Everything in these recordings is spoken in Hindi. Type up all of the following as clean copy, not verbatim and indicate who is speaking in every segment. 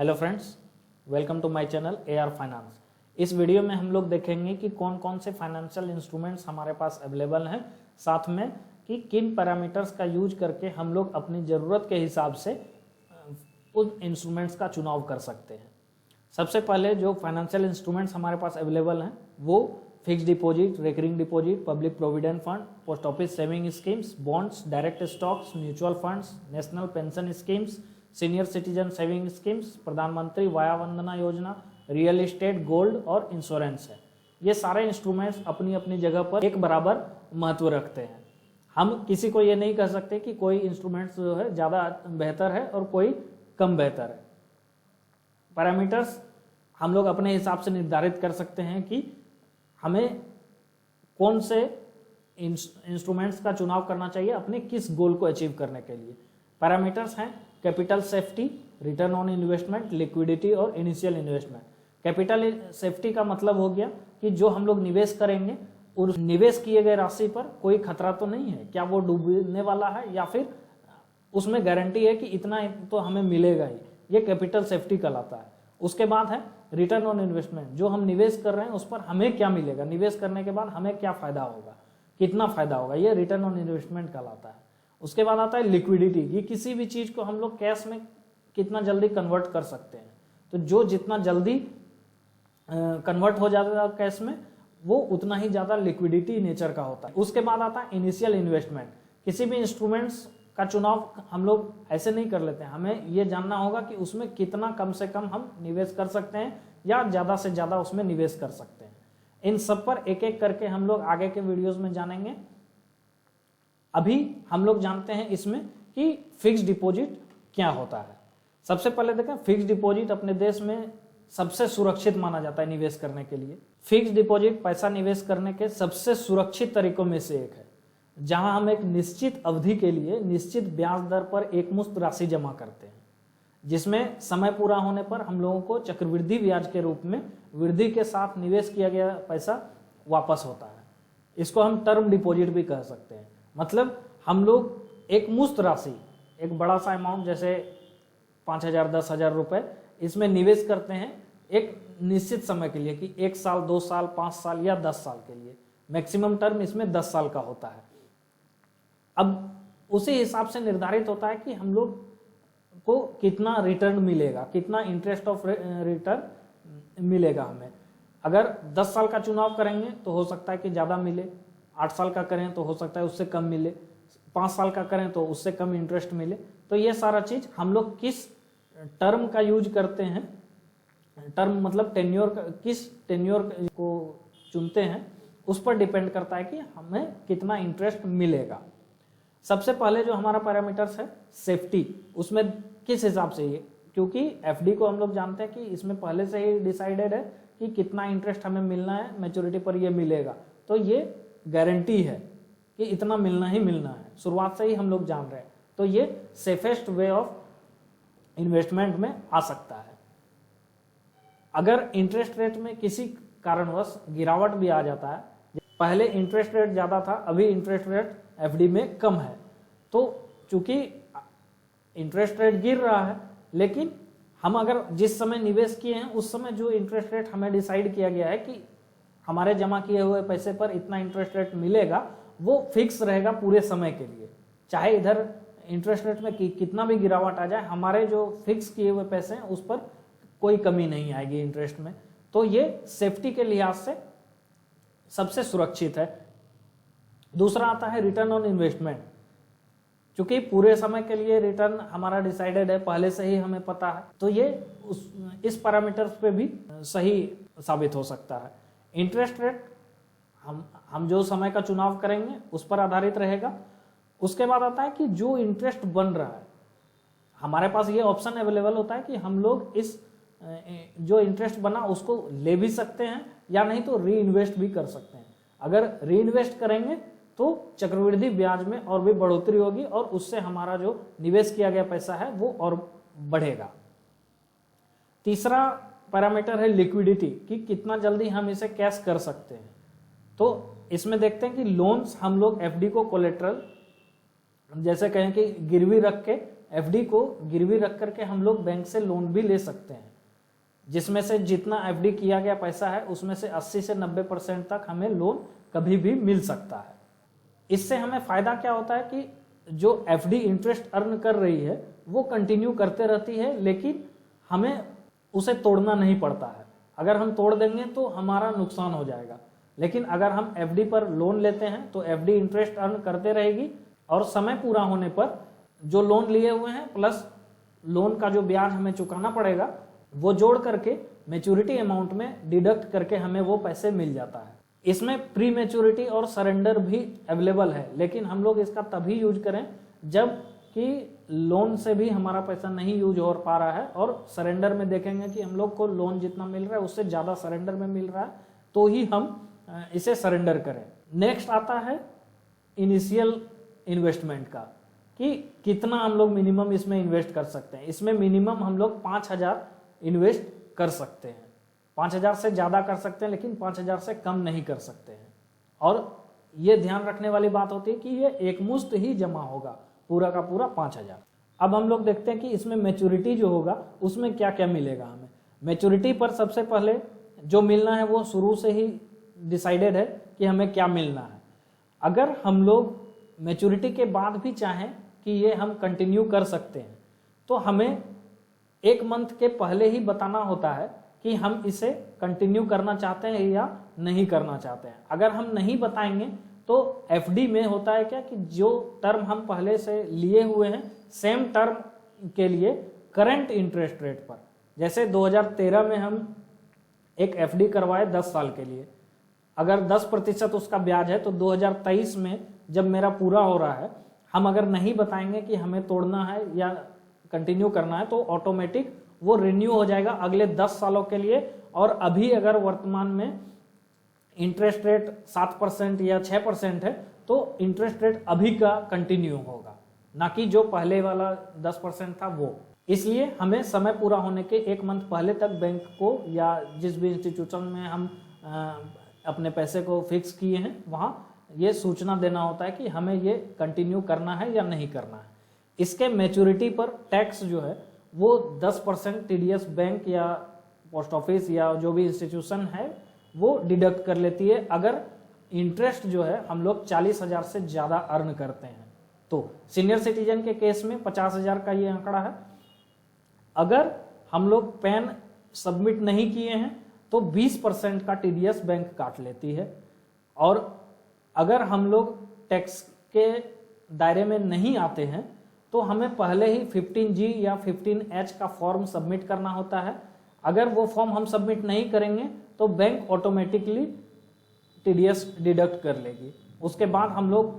Speaker 1: Hello friends, welcome to my channel AR finance. इस वीडियो में हम लोग देखेंगे कि कौन कौन से फाइनेंशियल इंस्ट्रूमेंट्स हमारे पास अवेलेबल हैं, साथ में कि किन पैरामीटर्स का यूज करके हम लोग अपनी ज़रूरत के हिसाब से उन इंस्ट्रूमेंट्स का चुनाव कर सकते हैं। सबसे पहले जो फाइनेंशियल इंस्ट्रूमेंट्स हमारे पास अवेलेबल हैं वो fixed deposit, recurring deposit, public provident fund, post office saving schemes, bonds, direct stocks, mutual funds, national pension schemes, senior citizen saving schemes, प्रधानमंत्री via Vandana Yojana, real estate, gold और इंश्योरेंस है। ये सारे इंस्ट्रूमेंट्स अपनी अपनी जगह पर एक बराबर महत्व रखते हैं। हम किसी को ये नहीं कह सकते कि कोई इंस्ट्रूमेंट्स जो है ज़्यादा बेहतर है और कोई कम बेहतर है। पैरामीटर्स हम लोग अपने हिसाब से निर्धारित कर सकते हैं कि हमें कौन से इंस्ट्रूमेंट्स का चुनाव करना चाहिए अपने किस गोल को अचीव करने के लिए। पैरामीटर्स हैं capital safety, return on investment, liquidity और इनिशियल इन्वेस्टमेंट। कैपिटल सेफ्टी का मतलब हो गया कि जो हम लोग निवेश करेंगे और निवेश किए गए राशि पर कोई खतरा तो नहीं है, क्या वो डूबने वाला है या फिर उसमें गारंटी है कि इतना तो हमें मिलेगा ही। ये कैपिटल सेफ्टी कहलाता है। उसके बाद है रिटर्न ऑन इन्वेस्टमेंट, जो हम निवेश कर रहे हैं उस पर हमें क्या मिलेगा, निवेश करने के बाद हमें क्या फायदा होगा, कितना फायदा होगा, ये रिटर्न ऑन इन्वेस्टमेंट कहलाता है। उसके बाद आता है लिक्विडिटी, ये किसी भी चीज को हम लोग कैश में कितना जल्दी कन्वर्ट कर सकते हैं। तो जो जितना जल्दी कन्वर्ट हो जाता है कैश में वो उतना ही ज्यादा लिक्विडिटी नेचर का होता है। उसके बाद आता है इनिशियल इन्वेस्टमेंट। किसी भी इंस्ट्रूमेंट्स का चुनाव हम लोग ऐसे नहीं कर लेते हैं, हमें ये जानना होगा कि उसमें कितना कम से कम हम निवेश कर सकते हैं या ज्यादा से ज्यादा उसमें निवेश कर सकते हैं। इन सब पर एक एक करके हम लोग आगे के वीडियोस में जानेंगे। अभी हम लोग जानते हैं इसमें कि फिक्स्ड डिपॉजिट क्या होता है। सबसे पहले देखें, फिक्स्ड डिपॉजिट अपने देश में सबसे सुरक्षित माना जाता है निवेश करने के लिए। फिक्स्ड डिपॉजिट पैसा निवेश करने के सबसे सुरक्षित तरीकों में से एक है, जहां हम एक निश्चित अवधि के लिए निश्चित ब्याज दर पर एकमुश्त राशि जमा करते हैं, जिसमें समय पूरा होने पर हम लोगों को चक्रवृद्धि ब्याज के रूप में वृद्धि के साथ निवेश किया गया पैसा वापस होता है। इसको हम टर्म डिपॉजिट भी कह सकते हैं। मतलब हम लोग एक मुश्त राशि, एक बड़ा सा अमाउंट जैसे 5,000 10,000 रुपए इसमें निवेश करते हैं एक निश्चित समय के लिए कि 1 साल 2 साल 5 साल या 10 साल के लिए। मैक्सिमम टर्म इसमें 10 साल का होता है। अब उसी हिसाब से निर्धारित होता है कि हम लोग को कितना रिटर्न मिलेगा, कितना इंटरेस्ट ऑफ रिटर्न मिलेगा हमें। अगर 10 साल का चुनाव करेंगे तो हो सकता है कि ज़्यादा मिले, 8 साल का करें तो हो सकता है उससे कम मिले, 5 साल का करें तो उससे कम इंटरेस्ट मिले। तो ये सारा चीज़ हम लोग किस टर्म का यूज करते हैं, टर्म मतलब टेन्योर, किस टेन्योर को चुनते हैं उस पर डिपेंड करता है कि हमें कितना इंटरेस्ट मिलेगा। सबसे पहले जो हमारा पैरामीटर्स है सेफ्टी, उसमें किस हिसाब से ये, क्योंकि FD को हम लोग जानते हैं कि इसमें पहले से ही डिसाइडेड है कि कितना इंटरेस्ट हमें मिलना है, मैच्योरिटी पर ये मिलेगा, तो ये गारंटी है कि इतना मिलना ही मिलना है, शुरुआत से ही हम लोग जान रहे हैं। तो ये सेफेस्ट वे ऑफ इन्वेस्टमेंट में आ सकता है। अगर इंटरेस्ट रेट में किसी कारणवश गिरावट भी आ जाता है, पहले इंटरेस्ट रेट ज़्यादा था, अभी इंटरेस्ट रेट FD में कम है, तो चूंकि इंटरेस्ट रेट गिर रहा है, लेकिन हम अगर जिस समय निवेश किए हैं उस समय जो इंटरेस्ट रेट हमें डिसाइड किया गया है कि हमारे जमा किए हुए पैसे पर इतना इंटरेस्ट रेट मिलेगा, वो फिक्स रहेगा पूरे समय के लिए। चाहे इधर इंटरेस्ट रेट में कितना भी गिरावट आ जाए, हमारे जो फिक्स किए हुए पैसे हैं उस पर कोई कमी नहीं आएगी इंटरेस्ट में। तो ये सेफ्टी के लिहाज से सबसे सुरक्षित है। दूसरा आता है रिटर्न ऑन इन्वेस्टमेंट। चूंकि पूरे समय के लिए रिटर्न हमारा डिसाइडेड है, पहले से ही हमें पता है, तो ये इस पैरामीटर्स पे भी सही साबित हो सकता है। इंटरेस्ट रेट हम जो समय का चुनाव करेंगे उस पर आधारित रहेगा। उसके बाद आता है कि जो इंटरेस्ट बन रहा है, हमारे पास ये ऑप्शन अवेलेबल होता है कि हम लोग इस जो इंटरेस्ट बना उसको ले भी सकते हैं या नहीं तो री इन्वेस्ट भी कर सकते हैं। अगर री इन्वेस्ट करेंगे तो चक्रवृद्धि ब्याज में और भी बढ़ोतरी होगी और उससे हमारा जो निवेश किया गया पैसा है वो और बढ़ेगा। तीसरा पैरामीटर है लिक्विडिटी, कि कितना जल्दी हम इसे कैश कर सकते हैं। तो इसमें देखते हैं कि लोन्स हम लोग FD को कोलेट्रल जैसे कहें कि गिरवी रख के एफडी को गिरवी रख करके हम लोग बैंक से लोन भी ले सकते हैं, जिसमें से जितना एफडी किया गया पैसा है उसमें से 80 से 90% तक हमें लोन कभी भी मिल सकता है। इससे हमें फायदा क्या होता है कि जो एफडी इंटरेस्ट अर्न कर रही है वो कंटिन्यू करते रहती है, लेकिन हमें उसे तोड़ना नहीं पड़ता है। अगर हम तोड़ देंगे तो हमारा नुकसान हो जाएगा, लेकिन अगर हम एफडी पर लोन लेते हैं तो एफडी इंटरेस्ट अर्न करते रहेगी और समय पूरा होने पर जो लोन लिए हुए हैं प्लस लोन का जो ब्याज हमें चुकाना पड़ेगा वो जोड़ करके मैच्योरिटी अमाउंट में डिडक्ट करके हमें वो पैसे मिल जाता है। इसमें प्री मैच्योरिटी और सरेंडर भी अवेलेबल है, लेकिन हम लोग इसका तभी यूज करें जब कि लोन से भी हमारा पैसा नहीं यूज हो पा रहा है और सरेंडर में देखेंगे कि हम लोग को लोन जितना मिल रहा है उससे ज़्यादा सरेंडर में मिल रहा है तो ही हम इसे सरेंडर करें। नेक्स्ट आता है इनिशियल इन्वेस्टमेंट का, कि कितना हम लोग मिनिमम इसमें इन्वेस्ट कर सकते हैं। इसमें मिनिमम हम लोग 5000 इन्वेस्ट कर सकते हैं। 5000 से ज़्यादा कर सकते हैं लेकिन 5000 से कम नहीं कर सकते हैं। और ये ध्यान रखने वाली बात होती है कि ये एक मुश्त ही जमा होगा, पूरा का पूरा 5000। अब हम लोग देखते हैं कि इसमें मैच्योरिटी जो होगा उसमें क्या क्या मिलेगा हमें। मैच्योरिटी पर सबसे पहले जो मिलना है वो शुरू से ही डिसाइडेड है कि हमें क्या मिलना है। अगर हम लोग मैच्योरिटी के बाद भी चाहें कि ये हम कंटिन्यू कर सकते हैं तो हमें 1 मंथ के पहले ही बताना होता है कि हम इसे कंटिन्यू करना चाहते हैं या नहीं करना चाहते हैं। अगर हम नहीं बताएंगे तो एफडी में होता है क्या कि जो टर्म हम पहले से लिए हुए हैं सेम टर्म के लिए करंट इंटरेस्ट रेट पर, जैसे 2013 में हम एक एफडी करवाए 10 साल के लिए, अगर 10% उसका ब्याज है तो 2023 में जब मेरा पूरा हो रहा है हम अगर नहीं बताएंगे कि हमें तोड़ना है या कंटिन्यू करना है तो ऑटोमेटिक वो रिन्यू हो जाएगा अगले 10 सालों के लिए। और अभी अगर वर्तमान में इंटरेस्ट रेट 7% या 6% है तो इंटरेस्ट रेट अभी का कंटिन्यू होगा, ना कि जो पहले वाला 10% था वो। इसलिए हमें समय पूरा होने के 1 मंथ पहले तक बैंक को या जिस भी इंस्टीट्यूशन में हम अपने पैसे को फिक्स किए हैं वहाँ ये सूचना देना होता है कि हमें ये कंटिन्यू करना है या नहीं करना है। इसके मैच्योरिटी पर टैक्स जो है वो 10% टीडीएस बैंक या पोस्ट ऑफिस या जो भी इंस्टीट्यूशन है वो डिडक्ट कर लेती है अगर इंटरेस्ट जो है हम लोग 40,000 से ज़्यादा अर्न करते हैं। तो सीनियर सिटीजन के केस में 50,000 का ये आंकड़ा है। अगर हम लोग पैन सबमिट नहीं किए हैं तो 20% का टीडीएस बैंक काट लेती है। और अगर हम लोग टैक्स के दायरे में नहीं आते हैं तो हमें पहले ही 15G या 15H का फॉर्म सबमिट करना होता है। अगर वो फॉर्म हम सबमिट नहीं करेंगे तो बैंक ऑटोमेटिकली टीडीएस डिडक्ट कर लेगी। उसके बाद हम लोग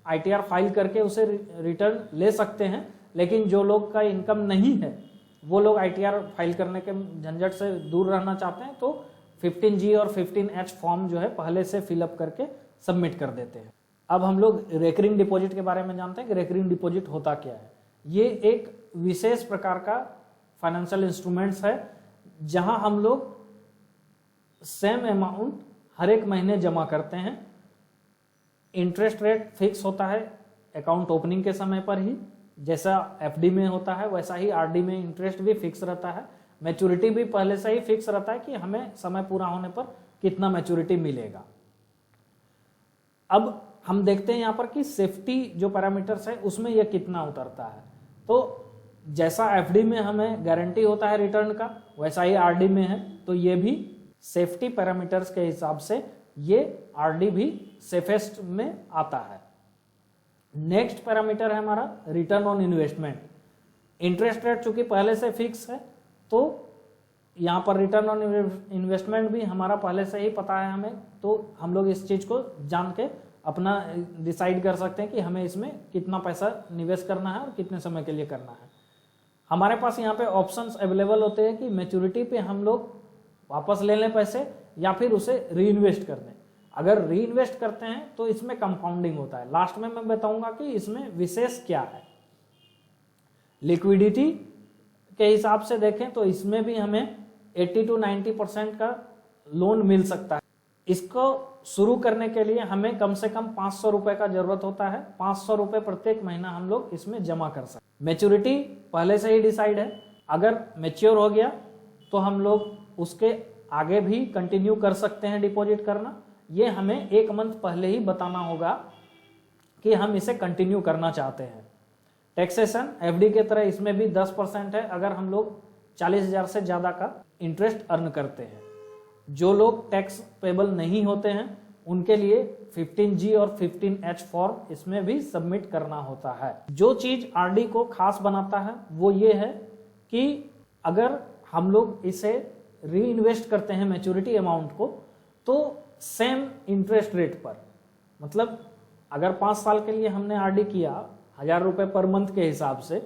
Speaker 1: आईटीआर फाइल करके उसे रिटर्न ले सकते हैं, लेकिन जो लोग का इनकम नहीं है वो लोग आईटीआर फाइल करने के झंझट से दूर रहना चाहते हैं तो 15G और 15H फॉर्म जो है पहले से फिलअप करके सबमिट कर देते हैं। अब हम लोग रेकरिंग डिपॉजिट के बारे में जानते हैं कि रेकरिंग डिपॉजिट होता क्या है। ये एक विशेष प्रकार का फाइनेंशियल इंस्ट्रूमेंट्स है जहां हम लोग सेम अमाउंट हर एक महीने जमा करते हैं। इंटरेस्ट रेट फिक्स होता है अकाउंट ओपनिंग के समय पर ही, जैसा एफडी में होता है वैसा ही आरडी में इंटरेस्ट भी फिक्स रहता है। मैच्योरिटी भी पहले से ही फिक्स रहता है कि हमें समय पूरा होने पर कितना मैच्योरिटी मिलेगा। अब हम देखते हैं यहाँ पर कि सेफ्टी जो पैरामीटर्स है उसमें यह कितना उतरता है। तो जैसा एफडी में हमें गारंटी होता है रिटर्न का वैसा ही आरडी में है, तो ये भी सेफ्टी पैरामीटर्स के हिसाब से ये आरडी भी सेफेस्ट में आता है। नेक्स्ट पैरामीटर है हमारा return on investment. Interest rate चूंकि पहले से फिक्स है तो यहाँ पर रिटर्न ऑन इन्वेस्टमेंट भी हमारा पहले से ही पता है हमें, तो हम लोग इस चीज़ को जान के अपना डिसाइड कर सकते हैं कि हमें इसमें कितना पैसा निवेश करना है और कितने समय के लिए करना है। हमारे पास यहाँ पे ऑप्शंस अवेलेबल होते हैं कि मैच्योरिटी पे हम लोग वापस ले लें पैसे या फिर उसे री इन्वेस्ट कर दें। अगर री इन्वेस्ट करते हैं तो इसमें कंपाउंडिंग होता है। लास्ट में मैं बताऊंगा कि इसमें विशेष क्या है। लिक्विडिटी के हिसाब से देखें तो इसमें भी हमें 80 to 90% का लोन मिल सकता है। इसको शुरू करने के लिए हमें कम से कम 500 रुपए का जरूरत होता है। 500 रुपए प्रत्येक महीना हम लोग इसमें जमा कर सकते हैं। मैच्योरिटी पहले से ही डिसाइड है, अगर मैच्योर हो गया तो हम लोग उसके आगे भी कंटिन्यू कर सकते हैं डिपॉजिट करना। ये हमें 1 मंथ पहले ही बताना होगा कि हम इसे कंटिन्यू करना चाहते हैं। टैक्सेशन एफडी के तरह इसमें भी 10% है अगर हम लोग 40,000 से ज्यादा का इंटरेस्ट अर्न करते हैं। जो लोग टैक्स पेबल नहीं होते हैं उनके लिए 15G और 15H फॉर्म इसमें भी सबमिट करना होता है। जो चीज आरडी को खास बनाता है वो ये है कि अगर हम लोग इसे री इन्वेस्ट करते हैं मैच्योरिटी अमाउंट को, तो सेम इंटरेस्ट रेट पर, मतलब अगर 5 साल के लिए हमने आरडी किया 1000 रुपए पर मंथ के हिसाब से,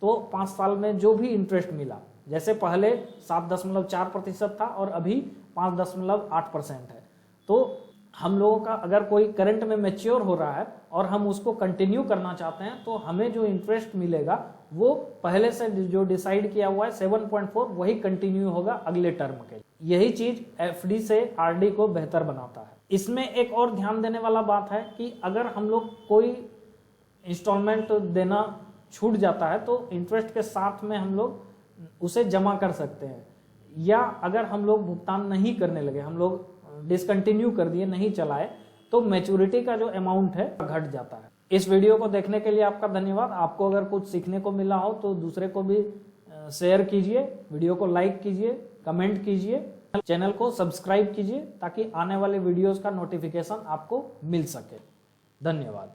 Speaker 1: तो 5 साल में जो भी इंटरेस्ट मिला, जैसे पहले 7.4% था और अभी 5.8% है, तो हम लोगों का अगर कोई करंट में मैच्योर हो रहा है और हम उसको कंटिन्यू करना चाहते हैं तो हमें जो इंटरेस्ट मिलेगा वो पहले से जो डिसाइड किया हुआ है 7.4 वही कंटिन्यू होगा अगले टर्म के। यही चीज एफडी से आरडी को बेहतर बनाता है। इसमें एक और ध्यान देने वाला बात है कि अगर हम लोग कोई इंस्टॉलमेंट देना छूट जाता है तो इंटरेस्ट के साथ में हम लोग उसे जमा कर सकते हैं, या अगर हम लोग भुगतान नहीं करने लगे, हम लोग डिसकंटिन्यू कर दिए, नहीं चलाए, तो मैच्योरिटी का जो अमाउंट है घट जाता है। इस वीडियो को देखने के लिए आपका धन्यवाद। आपको अगर कुछ सीखने को मिला हो तो दूसरे को भी शेयर कीजिए, वीडियो को लाइक कीजिए, कमेंट कीजिए, चैनल को सब्सक्राइब कीजिए ताकि आने वाले वीडियोस का नोटिफिकेशन आपको मिल सके। धन्यवाद।